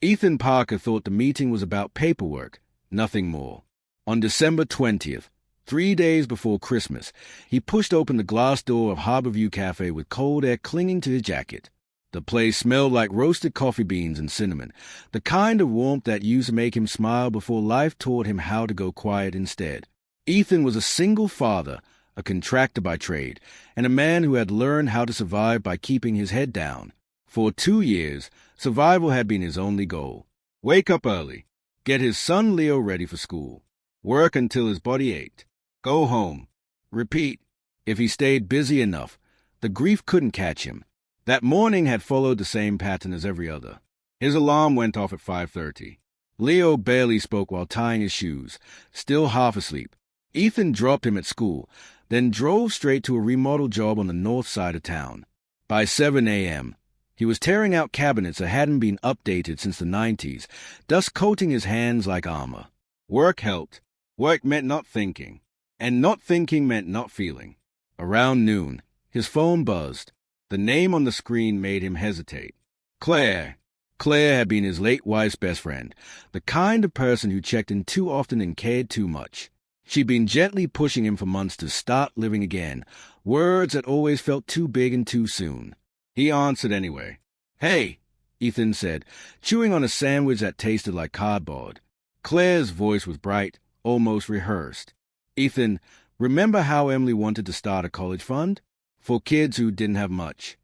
Ethan Parker thought the meeting was about paperwork, nothing more. On December 20th, 3 days before Christmas, he pushed open the glass door of Harborview Cafe with cold air clinging to his jacket. The place smelled like roasted coffee beans and cinnamon, the kind of warmth that used to make him smile before life taught him how to go quiet instead. Ethan was a single father, a contractor by trade, and a man who had learned how to survive by keeping his head down. For 2 years, survival had been his only goal. Wake up early, get his son Leo ready for school, work until his body ached, go home, repeat. If he stayed busy enough, the grief couldn't catch him. That morning had followed the same pattern as every other. His alarm went off at 5:30. Leo barely spoke while tying his shoes, still half asleep. Ethan dropped him at school, then drove straight to a remodel job on the north side of town. By 7 a.m., he was tearing out cabinets that hadn't been updated since the 90s, dust coating his hands like armor. Work helped. Work meant not thinking, and not thinking meant not feeling. Around noon, his phone buzzed. The name on the screen made him hesitate. Claire. Claire had been his late wife's best friend, the kind of person who checked in too often and cared too much. She'd been gently pushing him for months to start living again, words that always felt too big and too soon. He answered anyway. Hey, Ethan said, chewing on a sandwich that tasted like cardboard. Claire's voice was bright, almost rehearsed. Ethan, remember how Emily wanted to start a college fund? For kids who didn't have much.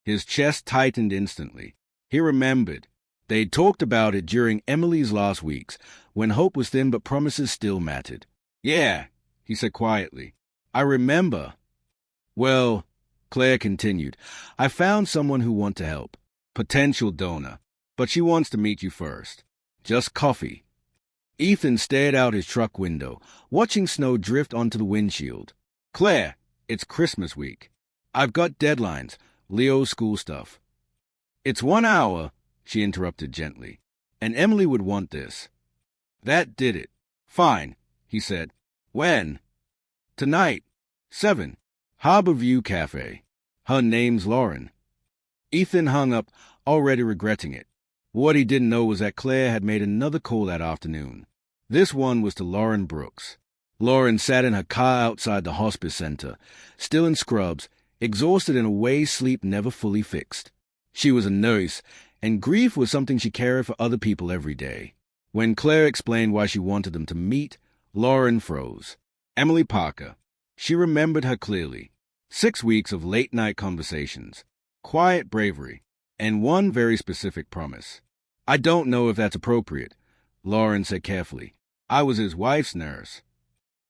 His chest tightened instantly. He remembered. They'd talked about it during Emily's last weeks, when hope was thin but promises still mattered. Yeah, he said quietly. I remember. Well, Claire continued, I found someone who wants to help. Potential donor. But she wants to meet you first. Just coffee. Ethan stared out his truck window, watching snow drift onto the windshield. Claire, it's Christmas week. I've got deadlines, Leo's school stuff. It's 1 hour, she interrupted gently, and Emily would want this. That did it. Fine, he said. When? Tonight. 7. Harborview Cafe. Her name's Lauren. Ethan hung up, already regretting it. What he didn't know was that Claire had made another call that afternoon. This one was to Lauren Brooks. Lauren sat in her car outside the hospice center, still in scrubs, exhausted in a way sleep never fully fixed. She was a nurse, and grief was something she carried for other people every day. When Claire explained why she wanted them to meet, Lauren froze. Emily Parker. She remembered her clearly. 6 weeks of late-night conversations, quiet bravery, and one very specific promise. I don't know if that's appropriate, Lauren said carefully. I was his wife's nurse.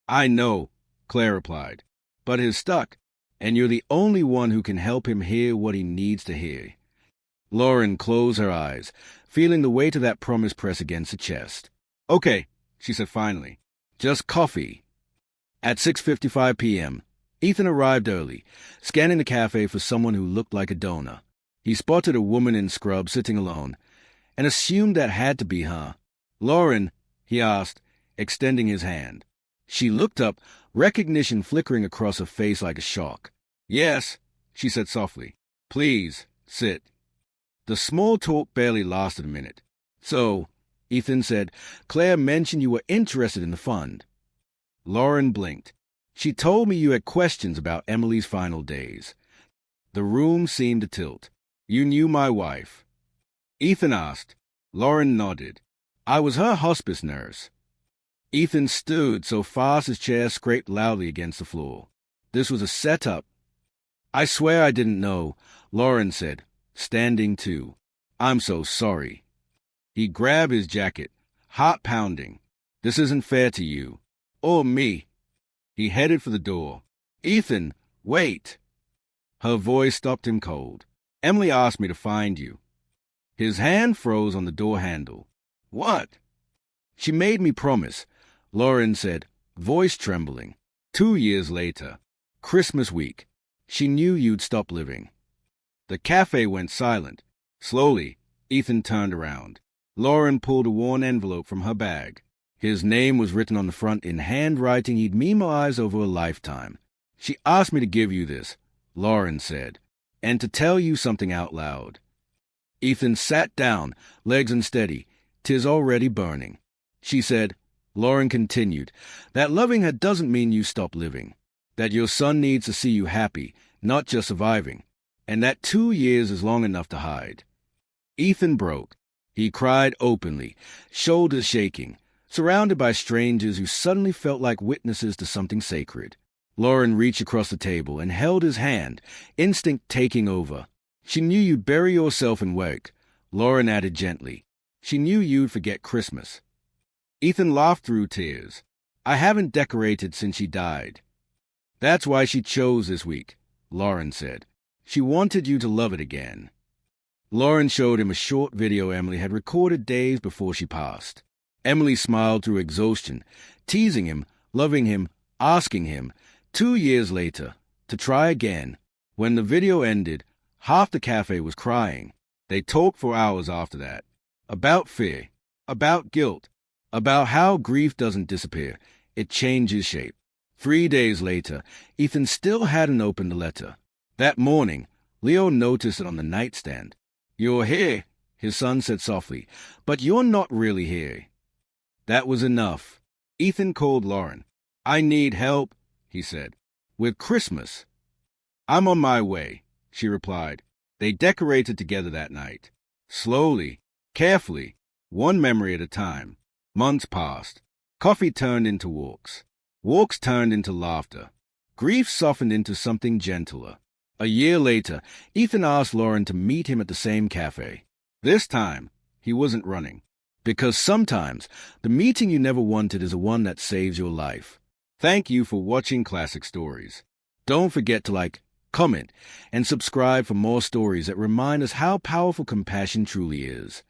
I know, Claire replied, but he's stuck, and you're the only one who can help him hear what he needs to hear. Lauren closed her eyes, feeling the weight of that promise press against her chest. Okay, she said finally. Just coffee. At 6:55 p.m., Ethan arrived early, scanning the cafe for someone who looked like a donor. He spotted a woman in scrubs sitting alone, and assumed that had to be her. Lauren, he asked, extending his hand. She looked up, recognition flickering across her face like a shock. Yes, she said softly. Please, sit. The small talk barely lasted a minute. So, Ethan said, Claire mentioned you were interested in the fund. Lauren blinked. She told me you had questions about Emily's final days. The room seemed to tilt. You knew my wife. Ethan asked. Lauren nodded. I was her hospice nurse. Ethan stood so fast his chair scraped loudly against the floor. This was a setup. I swear I didn't know, Lauren said, standing too. I'm so sorry. He grabbed his jacket, heart pounding. This isn't fair to you. Or me. He headed for the door. Ethan, wait. Her voice stopped him cold. Emily asked me to find you. His hand froze on the door handle. What? She made me promise, Lauren said, voice trembling. 2 years later, Christmas week, she knew you'd stop living. The cafe went silent. Slowly, Ethan turned around. Lauren pulled a worn envelope from her bag. His name was written on the front in handwriting he'd memorized over a lifetime. She asked me to give you this, Lauren said, and to tell you something out loud. Ethan sat down, legs unsteady, "'Tis already burning." She said. Lauren continued, "That loving her doesn't mean you stop living. That your son needs to see you happy, not just surviving. And that 2 years is long enough to hide." Ethan broke. He cried openly, shoulders shaking, surrounded by strangers who suddenly felt like witnesses to something sacred. Lauren reached across the table and held his hand, instinct taking over. "She knew you'd bury yourself in work," Lauren added gently. "She knew you'd forget Christmas." Ethan laughed through tears. "I haven't decorated since she died." "That's why she chose this week," Lauren said. "She wanted you to love it again." Lauren showed him a short video Emily had recorded days before she passed. Emily smiled through exhaustion, teasing him, loving him, asking him, 2 years later, to try again. When the video ended, half the cafe was crying. They talked for hours after that. About fear, about guilt, about how grief doesn't disappear, it changes shape. 3 days later, Ethan still hadn't opened the letter. That morning, Leo noticed it on the nightstand. "You're here," his son said softly, "but you're not really here." That was enough. Ethan called Lauren. "I need help," he said. "With Christmas." "I'm on my way," she replied. They decorated together that night. Slowly, carefully, one memory at a time. Months passed. Coffee turned into walks. Walks turned into laughter. Grief softened into something gentler. A year later, Ethan asked Lauren to meet him at the same cafe. This time, he wasn't running. Because sometimes, the meeting you never wanted is the one that saves your life. Thank you for watching Classic Stories. Don't forget to like, comment, and subscribe for more stories that remind us how powerful compassion truly is.